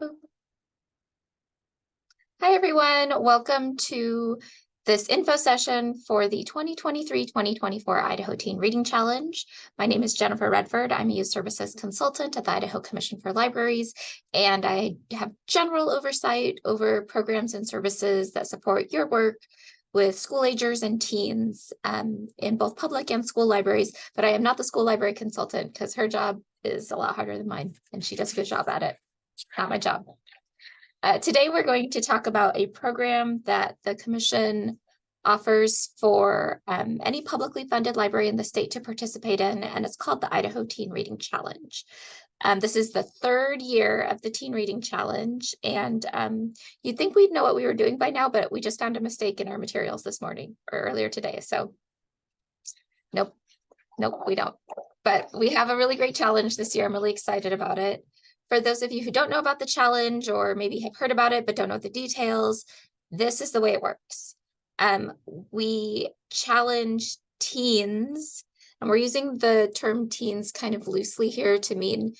Hi, everyone. Welcome to this info session for the 2023-2024 Idaho Teen Reading Challenge. My name is Jennifer Redford. I'm a Youth Services Consultant at the Idaho Commission for Libraries, and I have general oversight over programs and services that support your work with school agers and teens in both public and school libraries, but I am not the school library consultant because her job is a lot harder than mine, and she does a good job at it. Not my job. Today, we're going to talk about a program that the Commission offers for any publicly funded library in the state to participate in, and it's called the Idaho Teen Reading Challenge. This is the third year of the Teen Reading Challenge, and you'd think we'd know what we were doing by now, but we just found a mistake in our materials this morning or earlier today, so nope, we don't. But we have a really great challenge this year. I'm really excited about it. For those of you who don't know about the challenge or maybe have heard about it but don't know the details, this is the way it works. We challenge teens, and we're using the term teens kind of loosely here to mean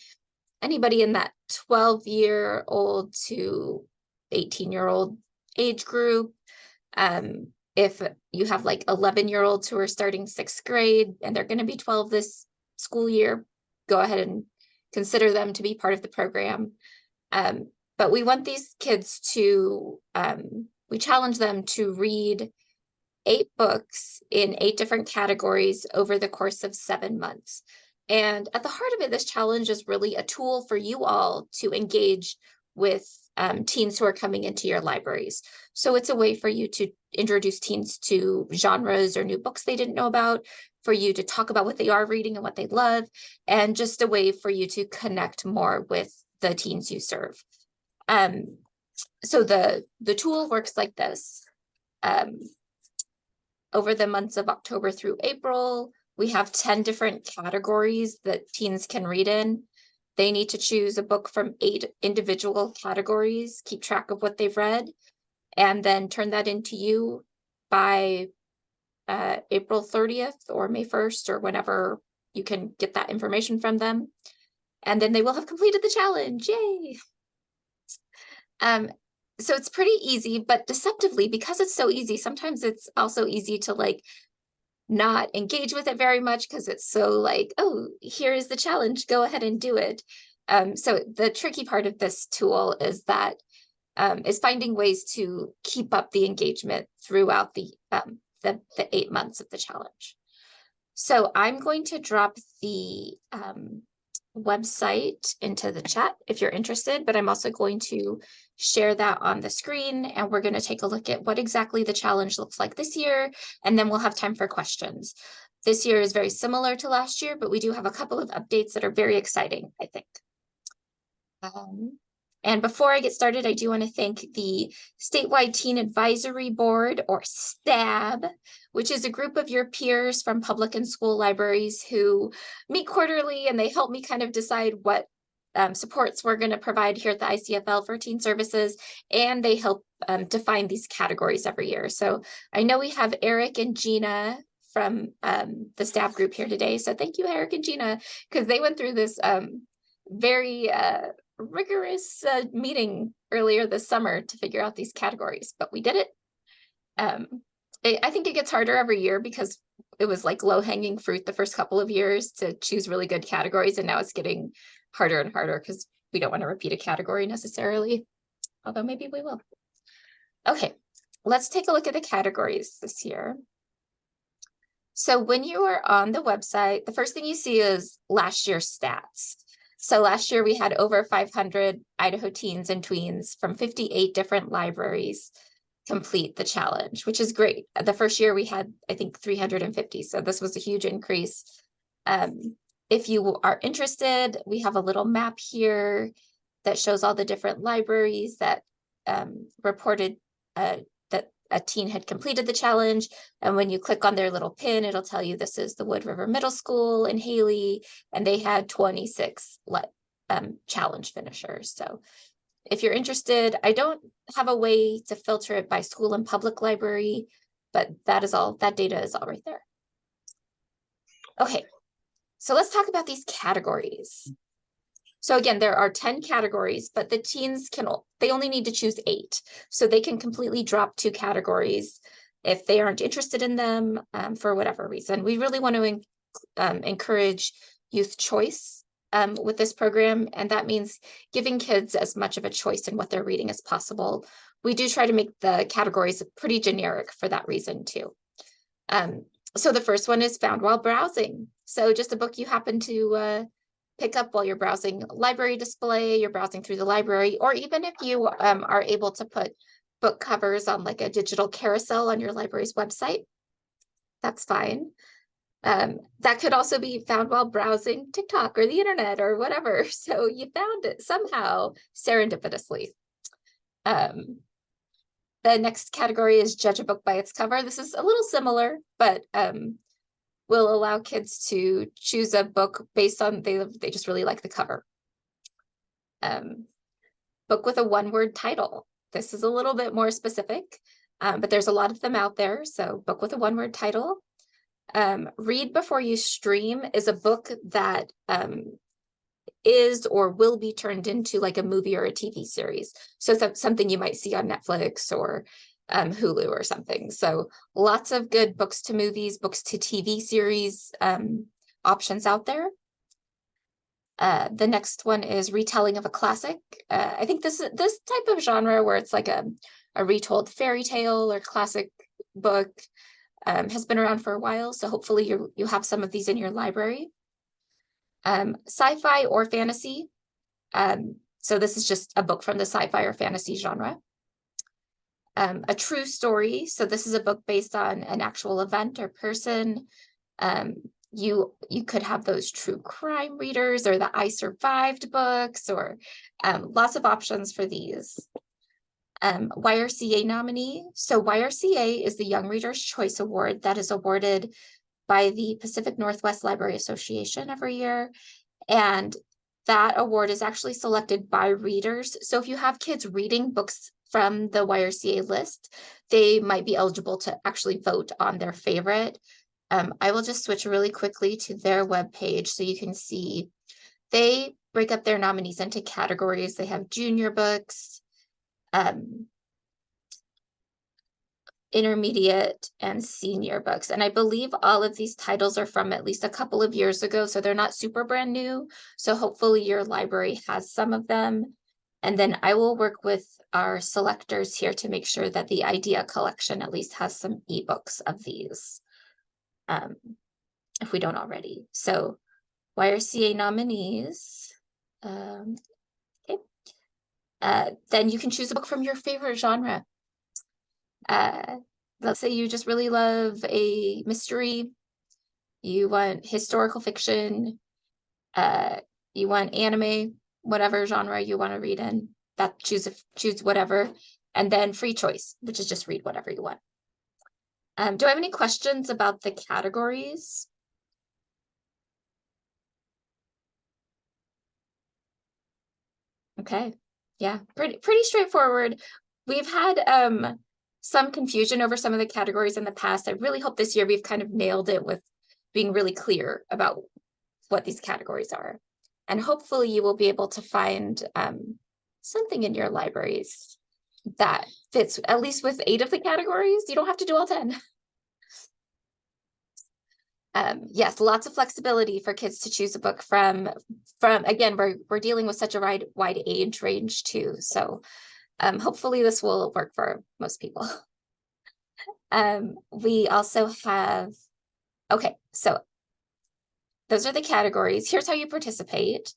anybody in that 12-year-old to 18-year-old age group. If you have like 11-year-olds who are starting 6th grade and they're going to be 12 this school year, go ahead and consider them to be part of the program. But we want these kids to, we challenge them to read 8 books in 8 different categories over the course of 7 months. And at the heart of it, this challenge is really a tool for you all to engage with teens who are coming into your libraries. So it's a way for you to introduce teens to genres or new books they didn't know about, for you to talk about what they are reading and what they love, and just a way for you to connect more with the teens you serve. So the tool works like this. Over the months of October through April, we have 10 different categories that teens can read in. They need to choose a book from 8 individual categories, keep track of what they've read, and then turn that into you by April 30th or May 1st, or whenever you can get that information from them. And then they will have completed the challenge. Yay! So it's pretty easy, but deceptively, because it's so easy, sometimes it's also easy to like not engage with it very much because it's so like, oh, here is the challenge, go ahead and do it. So the tricky part of this tool is that is finding ways to keep up the engagement throughout the 8 months of the challenge. So I'm going to drop the website into the chat if you're interested, but I'm also going to share that on the screen, and we're going to take a look at what exactly the challenge looks like this year, and then we'll have time for questions. This year is very similar to last year, but we do have a couple of updates that are very exciting, I think. And before I get started, I do want to thank the Statewide Teen Advisory Board, or STAB, which is a group of your peers from public and school libraries who meet quarterly, and they help me kind of decide what supports we're going to provide here at the ICfL for teen services, and they help define these categories every year. So I know we have Eric and Gina from the staff group here today. So thank you, Eric and Gina, because they went through this very rigorous meeting earlier this summer to figure out these categories, but we did it. I think it gets harder every year because it was like low-hanging fruit the first couple of years to choose really good categories, and now it's getting harder and harder because we don't want to repeat a category necessarily, although maybe we will. Okay, let's take a look at the categories this year. So when you are on the website, the first thing you see is last year's stats. So last year we had over 500 Idaho teens and tweens from 58 different libraries complete the challenge, which is great. The first year we had, I think, 350. So this was a huge increase. If you are interested, we have a little map here that shows all the different libraries that reported that a teen had completed the challenge. And when you click on their little pin, it'll tell you this is the Wood River Middle School in Haley, and they had 26 challenge finishers. So if you're interested, I don't have a way to filter it by school and public library, but that data is all right there. Okay, so let's talk about these categories. So again, there are 10 categories, but the teens they only need to choose 8. So they can completely drop 2 categories if they aren't interested in them for whatever reason. We really want to encourage youth choice with this program, and that means giving kids as much of a choice in what they're reading as possible. We do try to make the categories pretty generic for that reason too. So the first one is found while browsing. So just a book you happen to pick up while you're browsing library display, you're browsing through the library, or even if you are able to put book covers on like a digital carousel on your library's website, that's fine. That could also be found while browsing TikTok or the internet or whatever. So you found it somehow serendipitously. The next category is judge a book by its cover. This is a little similar, but will allow kids to choose a book based on they just really like the cover. Book with a one-word title. This is a little bit more specific, but there's a lot of them out there. So book with a one-word title. Read Before You Stream is a book that is or will be turned into like a movie or a TV series. So that's something you might see on Netflix or Hulu or something. So lots of good books to movies, books to TV series options out there. The next one is retelling of a classic. I think this type of genre where it's like a retold fairy tale or classic book has been around for a while. So hopefully you have some of these in your library. Sci-fi or fantasy. So this is just a book from the sci-fi or fantasy genre. A true story. So this is a book based on an actual event or person. You could have those true crime readers or the I Survived books, or lots of options for these. YRCA nominee. So YRCA is the Young Reader's Choice Award that is awarded by the Pacific Northwest Library Association every year. And that award is actually selected by readers. So if you have kids reading books from the YRCA list, they might be eligible to actually vote on their favorite. I will just switch really quickly to their webpage so you can see they break up their nominees into categories. They have junior books, intermediate, and senior books. And I believe all of these titles are from at least a couple of years ago, so they're not super brand new. So hopefully your library has some of them. And then I will work with our selectors here to make sure that the Idea collection at least has some ebooks of these, if we don't already. So YRCA nominees. Okay. Then you can choose a book from your favorite genre. Let's say you just really love a mystery, you want historical fiction, you want anime, whatever genre you want to read in, that choose whatever, and then free choice, which is just read whatever you want. Do I have any questions about the categories? Okay, yeah, pretty straightforward. We've had some confusion over some of the categories in the past. I really hope this year we've kind of nailed it with being really clear about what these categories are. And hopefully you will be able to find something in your libraries that fits at least with 8 of the categories. You don't have to do all 10. Yes, lots of flexibility for kids to choose a book from again, we're dealing with such a wide age range too. So hopefully this will work for most people. We also have, okay, so those are the categories. Here's how you participate.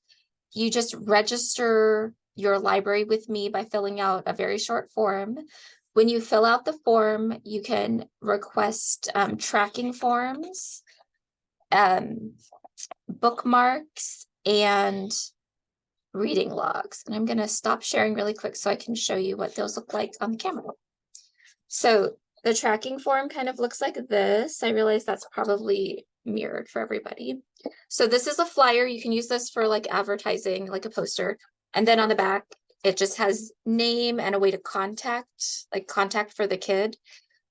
You just register your library with me by filling out a very short form. When you fill out the form, you can request tracking forms, bookmarks, and reading logs. And I'm going to stop sharing really quick so I can show you what those look like on the camera. So the tracking form kind of looks like this. I realize that's probably mirrored for everybody. So this is a flyer. You can use this for like advertising, like a poster. And then on the back, it just has name and a way to contact for the kid.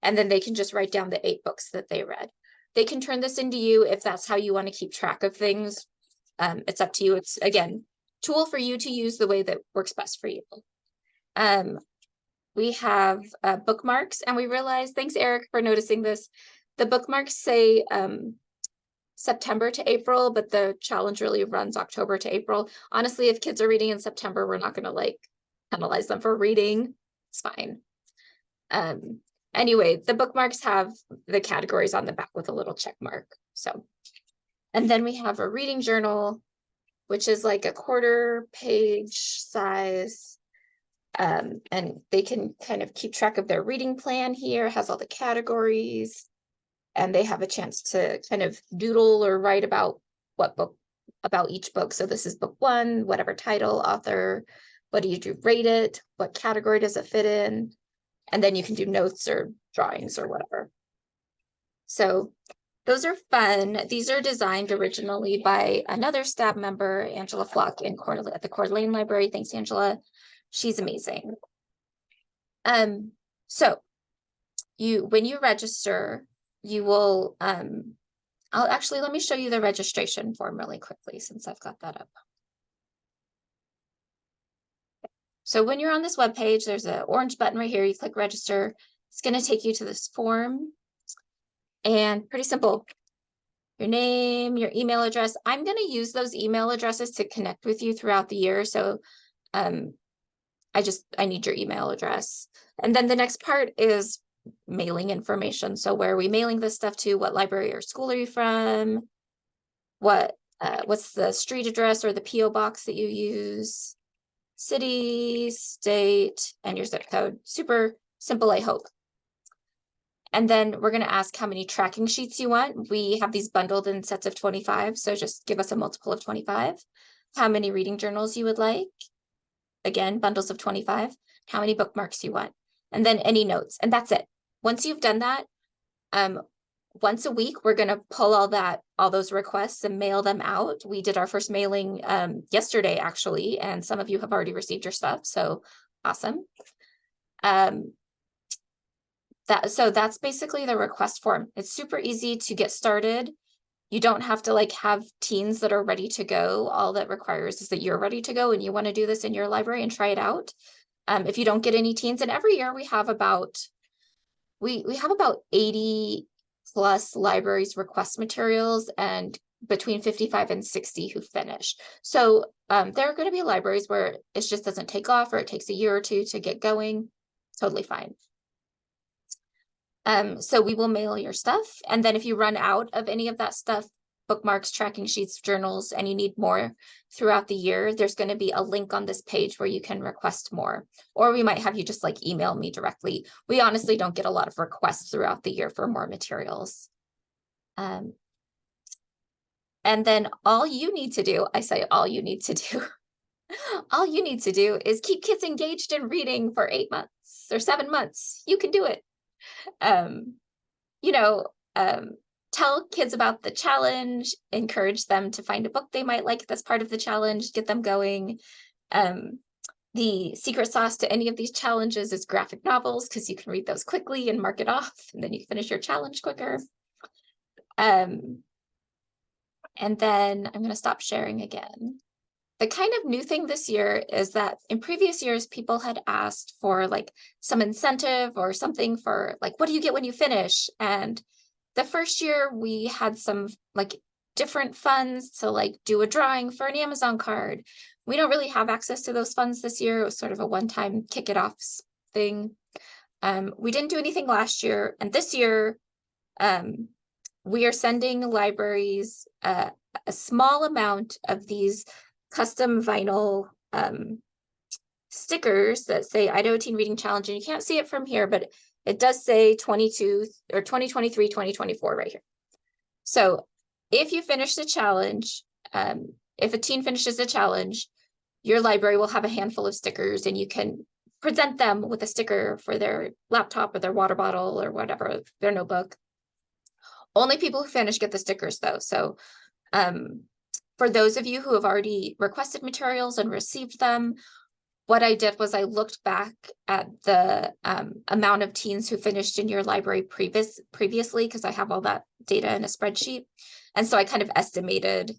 And then they can just write down the 8 books that they read. They can turn this into you if that's how you want to keep track of things. It's up to you. It's, again, tool for you to use the way that works best for you. We have bookmarks, and we realized, thanks Eric for noticing this, the bookmarks say September to April, but the challenge really runs October to April. Honestly, if kids are reading in September, we're not going to like penalize them for reading. It's fine. Anyway, the bookmarks have the categories on the back with a little check mark. So, and then we have a reading journal, which is like a 1/4 page size. And they can kind of keep track of their reading plan here, has all the categories, and they have a chance to kind of doodle or write about what book, about each book. So this is book 1, whatever title, author, what do you rate it, what category does it fit in, and then you can do notes or drawings or whatever. So those are fun. These are designed originally by another staff member, Angela Flock, at the Coeur d'Alene Library. Thanks, Angela. She's amazing. So when you register, you will, let me show you the registration form really quickly since I've got that up. So when you're on this web page, there's an orange button right here. You click register. It's going to take you to this form, and pretty simple. Your name, your email address. I'm going to use those email addresses to connect with you throughout the year. So I need your email address. And then the next part is mailing information. So where are we mailing this stuff to? What library or school are you from? What's the street address or the PO box that you use? City, state, and your zip code. Super simple, I hope. And then we're going to ask how many tracking sheets you want. We have these bundled in sets of 25, so just give us a multiple of 25. How many reading journals you would like. Again, bundles of 25. How many bookmarks you want. And then any notes, and that's it. Once you've done that, once a week, we're going to pull all those requests and mail them out. We did our first mailing yesterday, actually, and some of you have already received your stuff, so awesome. So that's basically the request form. It's super easy to get started. You don't have to have teens that are ready to go. All that requires is that you're ready to go and you want to do this in your library and try it out. If you don't get any teens, and every year we have about 80 plus libraries request materials, and between 55 and 60 who finish. So there are going to be libraries where it just doesn't take off, or it takes a year or two to get going. Totally fine. So we will mail your stuff. And then if you run out of any of that stuff, bookmarks, tracking sheets, journals, and you need more throughout the year, there's going to be a link on this page where you can request more. Or we might have you just email me directly. We honestly don't get a lot of requests throughout the year for more materials. And then all you need to do, I say all you need to do, all you need to do is keep kids engaged in reading for 8 months or 7 months. You can do it. Tell kids about the challenge, encourage them to find a book they might like that's part of the challenge, get them going. The secret sauce to any of these challenges is graphic novels, because you can read those quickly and mark it off, and then you finish your challenge quicker. And then I'm going to stop sharing again. The kind of new thing this year is that in previous years, people had asked for some incentive or something for what do you get when you finish? And the first year we had some different funds to do a drawing for an Amazon card. We don't really have access to those funds this year. It was sort of a one-time kick it off thing. We didn't do anything last year. And this year, we are sending libraries a small amount of these custom vinyl stickers that say Idaho Teen Reading Challenge, and you can't see it from here, but it does say 22 or 2023, 2024 right here. So if you finish the challenge, if a teen finishes the challenge, your library will have a handful of stickers, and you can present them with a sticker for their laptop or their water bottle or whatever, their notebook. Only people who finish get the stickers though. So for those of you who have already requested materials and received them, what I did was I looked back at the amount of teens who finished in your library previously, because I have all that data in a spreadsheet. And so I kind of estimated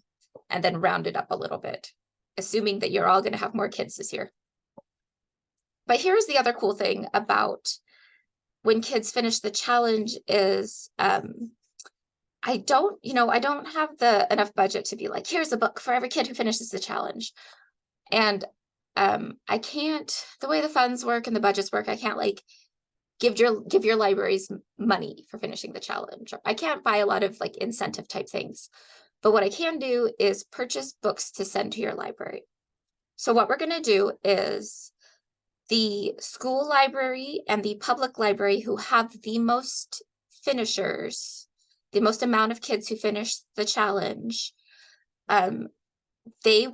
and then rounded up a little bit. assuming that you're all going to have more kids this year. But here's the other cool thing about when kids finish the challenge is I don't have enough budget to be like, here's a book for every kid who finishes the challenge. And I can't, the way the funds work and the budgets work, I can't like give your libraries money for finishing the challenge. I can't buy a lot of like incentive type things. But what I can do is purchase books to send to your library. So what we're going to do is the school library and the public library who have the most finishers, the most amount of kids who finish the challenge, they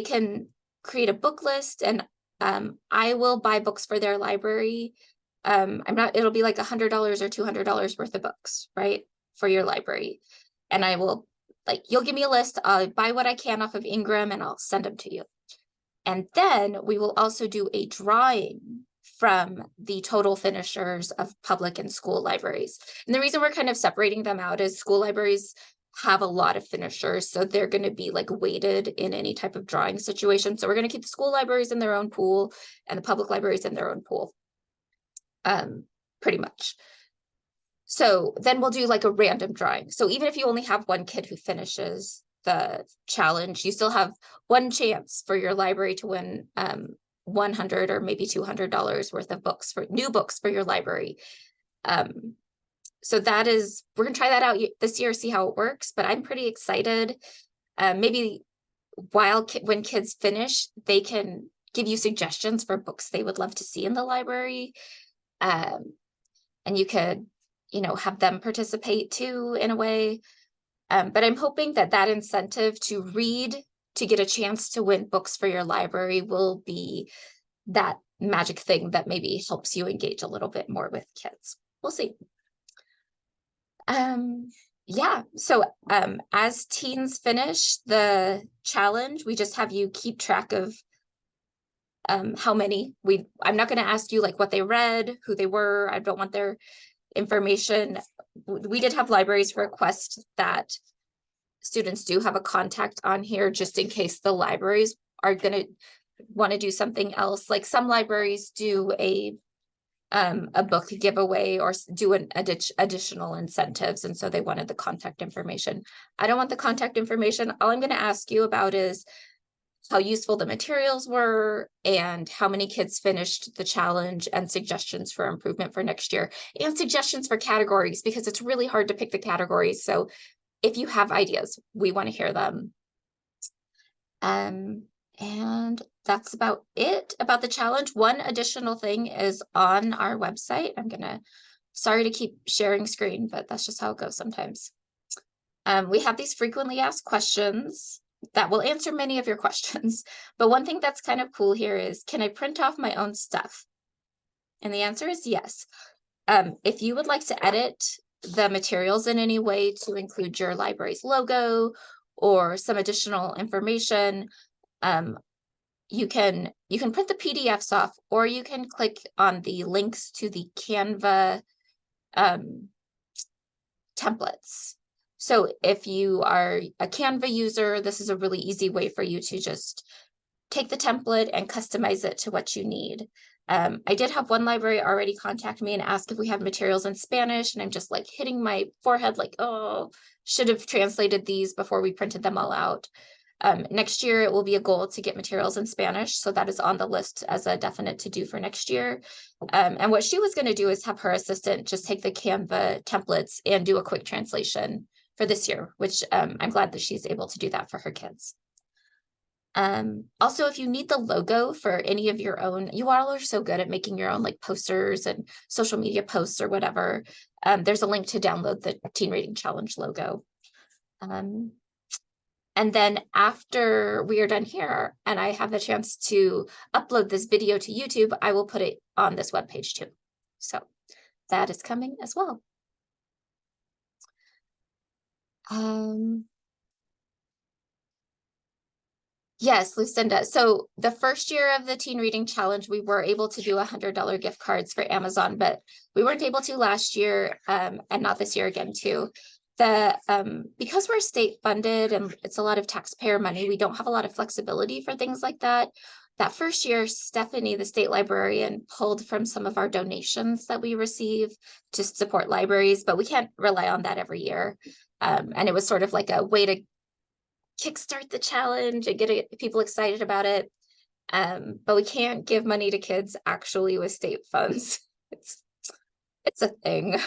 can create a book list, and I will buy books for their library. It'll be like $100 or $200 worth of books, right? For your library. And I will, like, you'll give me a list, I'll buy what I can off of Ingram and I'll send them to you. And then we will also do a drawing from the total finishers of public and school libraries. And the reason we're kind of separating them out is school libraries have a lot of finishers, so they're going to be like weighted in any type of drawing situation. So we're going to keep the school libraries in their own pool and the public libraries in their own pool, pretty much. So then we'll do like a random drawing. So even if you only have one kid who finishes the challenge, you still have one chance for your library to win $100 or maybe $200 worth of books, for new books for your library. So that is, we're gonna try that out this year, see how it works, but I'm pretty excited. Maybe when kids finish, they can give you suggestions for books they would love to see in the library. And you could, have them participate too in a way. But I'm hoping that incentive to read, to get a chance to win books for your library, will be that magic thing that maybe helps you engage a little bit more with kids. We'll see. Yeah, so as teens finish the challenge, we just have you keep track of how many. I'm not going to ask you like what they read, who they were. I don't want their information. We did have libraries request that students do have a contact on here, just in case the libraries are going to want to do something else. Like some libraries do a book giveaway or do an additional incentives, and so they wanted the contact information. I don't want the contact information. All I'm going to ask you about is how useful the materials were and how many kids finished the challenge, and suggestions for improvement for next year, and suggestions for categories, because it's really hard to pick the categories. So if you have ideas, we want to hear them. And that's about it about the challenge. One additional thing is on our website. Sorry to keep sharing screen, but that's just how it goes sometimes. We have these frequently asked questions that will answer many of your questions. But one thing that's kind of cool here is, can I print off my own stuff? And the answer is yes. If you would like to edit the materials in any way to include your library's logo or some additional information, you can print the PDFs off, or you can click on the links to the Canva templates. So if you are a Canva user, this is a really easy way for you to just take the template and customize it to what you need. I did have one library already contact me and ask if we have materials in Spanish, and I'm just like hitting my forehead like, oh, should have translated these before we printed them all out. Next year, it will be a goal to get materials in Spanish, so that is on the list as a definite to do for next year. And what she was going to do is have her assistant just take the Canva templates and do a quick translation for this year, which I'm glad that she's able to do that for her kids. Also, if you need the logo for any of your own, you all are so good at making your own like posters and social media posts or whatever. There's a link to download the Teen Reading Challenge logo. And then after we are done here and I have the chance to upload this video to YouTube, I will put it on this webpage too. So that is coming as well. Yes, Lucinda. So the first year of the Teen Reading Challenge, we were able to do $100 gift cards for Amazon, but we weren't able to last year, and not this year again too. because we're state funded and it's a lot of taxpayer money, we don't have a lot of flexibility for things like that. That first year, Stephanie, the state librarian, pulled from some of our donations that we receive to support libraries, but we can't rely on that every year. And it was sort of like a way to kickstart the challenge and get people excited about it. But we can't give money to kids actually with state funds. It's a thing.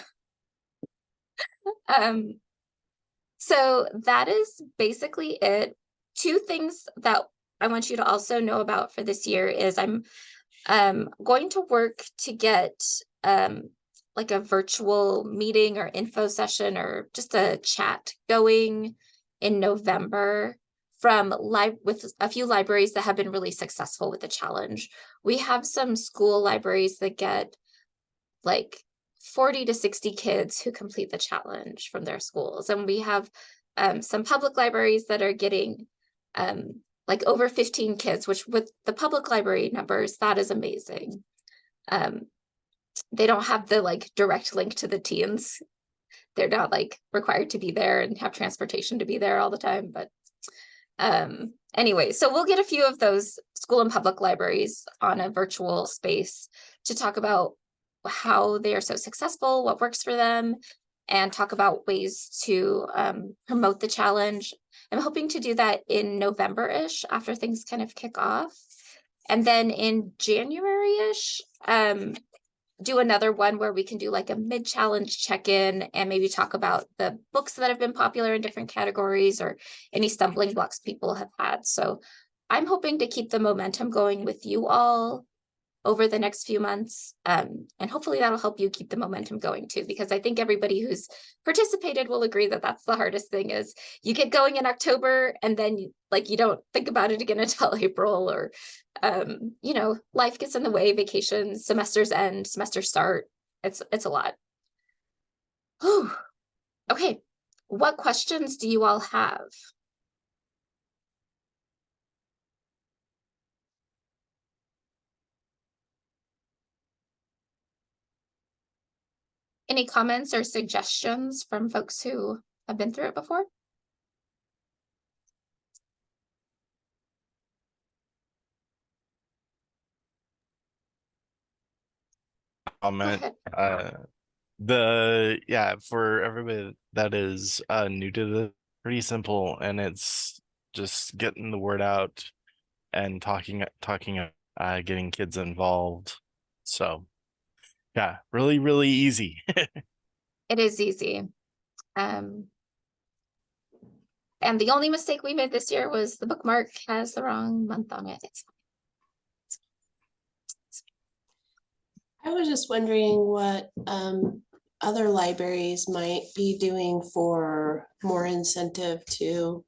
So that is basically it. Two things that I want you to also know about for this year is I'm going to work to get like a virtual meeting or info session or just a chat going in November with a few libraries that have been really successful with the challenge. We have some school libraries that get like 40 to 60 kids who complete the challenge from their schools. And we have some public libraries that are getting like over 15 kids, which with the public library numbers, that is amazing. They don't have the like direct link to the teens. They're not like required to be there and have transportation to be there all the time. But anyway, so we'll get a few of those school and public libraries on a virtual space to talk about how they are so successful, what works for them, and talk about ways to promote the challenge. I'm hoping to do that in November-ish after things kind of kick off. And then in January-ish, do another one where we can do like a mid-challenge check-in and maybe talk about the books that have been popular in different categories or any stumbling blocks people have had. So I'm hoping to keep the momentum going with you all over the next few months. And hopefully that'll help you keep the momentum going too, because I think everybody who's participated will agree that that's the hardest thing is you get going in October and then you don't think about it again until April, or life gets in the way, vacations, semesters end, semesters start. It's a lot. Whew. Okay, what questions do you all have? Any comments or suggestions from folks who have been through it before? Comment. For everybody that is new to this, pretty simple, and it's just getting the word out and getting kids involved. So yeah, really, really easy. It is easy. And the only mistake we made this year was the bookmark has the wrong month on it. I was just wondering what other libraries might be doing for more incentive to,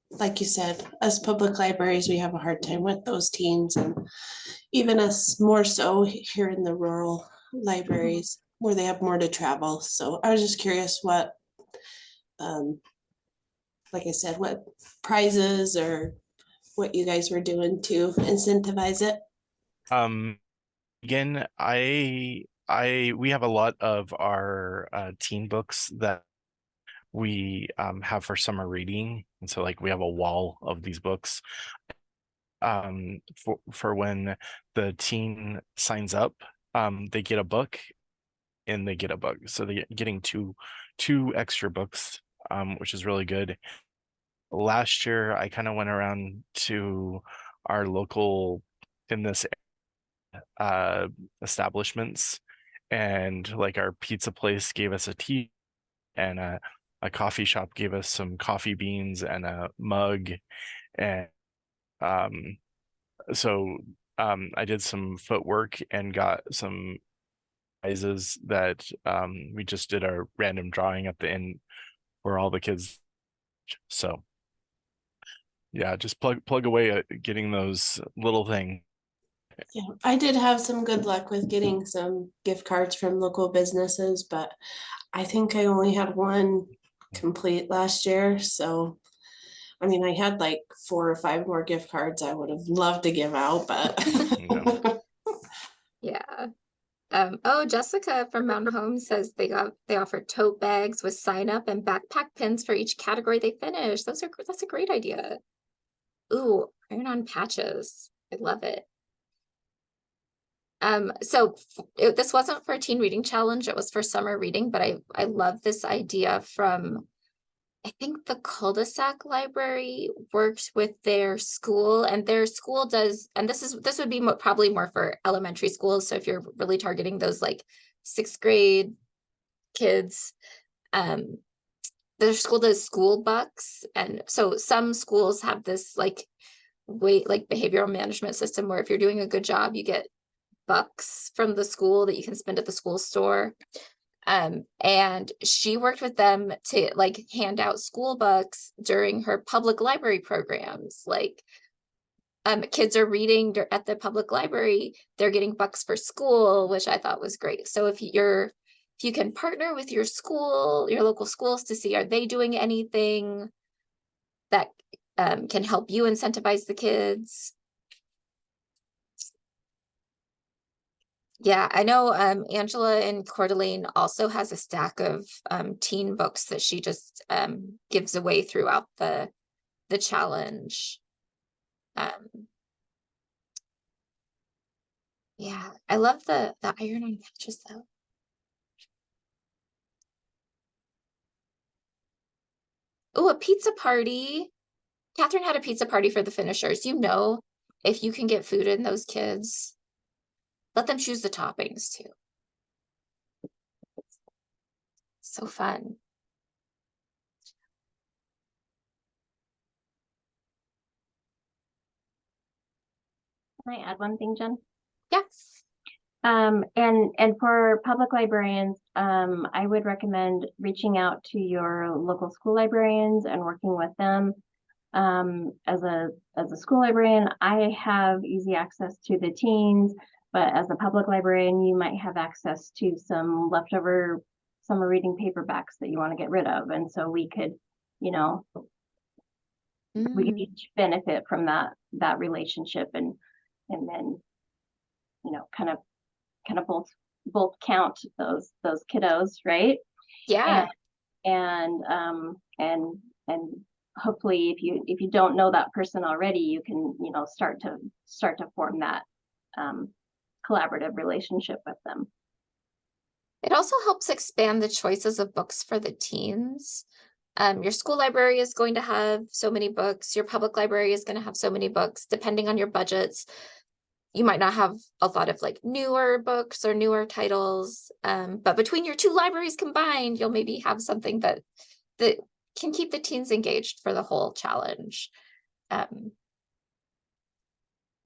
like you said, us public libraries, we have a hard time with those teens, and even us more so here in the rural libraries where they have more to travel. So I was just curious what, like I said, what prizes or what you guys were doing to incentivize it. Again, we have a lot of our teen books that we have for summer reading, and so like we have a wall of these books for when the teen signs up, they get a book and they get a book, so they're getting two extra books, which is really good. Last year I kind of went around to our local in this establishments, and like our pizza place gave us a tea, and a coffee shop gave us some coffee beans and a mug, and so I did some footwork and got some prizes that we just did a random drawing at the end for all the kids. So yeah, just plug away at getting those little things. Yeah, I did have some good luck with getting some gift cards from local businesses, but I think I only had one complete last year. So, I mean, I had like 4 or 5 more gift cards I would have loved to give out, but Yeah. Oh, Jessica from Mountain Home says they offer tote bags with sign up and backpack pins for each category they finish. That's a great idea. Ooh, iron-on patches. I love it. So this wasn't for a teen reading challenge, it was for summer reading, but I love this idea from, I think the cul-de-sac library worked with their school, and their school does, and this would be probably more for elementary schools. So if you're really targeting those like 6th grade kids, their school does school bucks. And so some schools have this like behavioral management system where if you're doing a good job, you get bucks from the school that you can spend at the school store. And she worked with them to like hand out school bucks during her public library programs. Like kids are reading at the public library, they're getting bucks for school, which I thought was great. So if you can partner with your school, your local schools, to see are they doing anything that can help you incentivize the kids. Yeah, I know Angela in Coeur d'Alene also has a stack of teen books that she just gives away throughout the challenge. Yeah, I love the iron-on patches though. Oh, a pizza party. Catherine had a pizza party for the finishers. You know, if you can get food in those kids, let them choose the toppings too. So fun. Can I add one thing, Jen? Yes. And for public librarians, I would recommend reaching out to your local school librarians and working with them. As a school librarian, I have easy access to the teens, but as a public librarian, you might have access to some leftover summer reading paperbacks that you want to get rid of. And so we could, we could each benefit from that relationship and then, kind of both count those kiddos, right? Yeah. And hopefully if you don't know that person already, you can start to form that collaborative relationship with them. It also helps expand the choices of books for the teens. Your school library is going to have so many books. Your public library is going to have so many books, depending on your budgets. You might not have a lot of like newer books or newer titles, but between your 2 libraries combined, you'll maybe have something that can keep the teens engaged for the whole challenge. And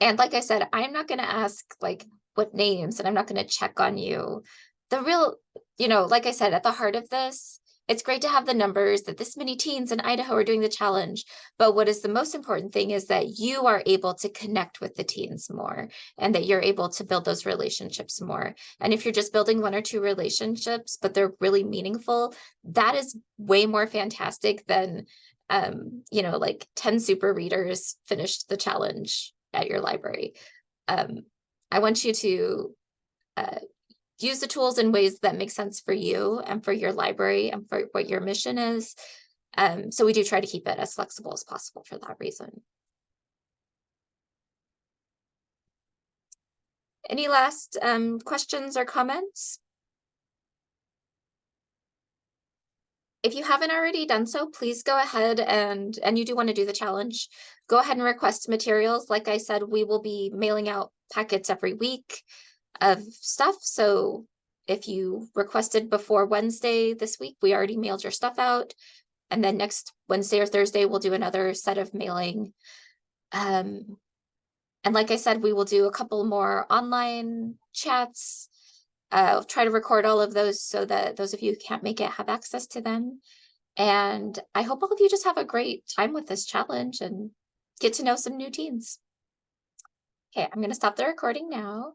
like I said, I'm not going to ask like what names, and I'm not going to check on you. The real, like I said, at the heart of this, it's great to have the numbers that this many teens in Idaho are doing the challenge. But what is the most important thing is that you are able to connect with the teens more, and that you're able to build those relationships more. And if you're just building 1 or 2 relationships, but they're really meaningful, that is way more fantastic than, like 10 super readers finished the challenge at your library. I want you to use the tools in ways that make sense for you and for your library and for what your mission is. So we do try to keep it as flexible as possible for that reason. Any last questions or comments? If you haven't already done so, please go ahead and you do want to do the challenge, go ahead and request materials. Like I said, we will be mailing out packets every week of stuff. So if you requested before Wednesday this week, we already mailed your stuff out. And then next Wednesday or Thursday, we'll do another set of mailing. And like I said, we will do a couple more online chats. I'll try to record all of those so that those of you who can't make it have access to them. And I hope all of you just have a great time with this challenge and get to know some new teens. Okay, I'm going to stop the recording now.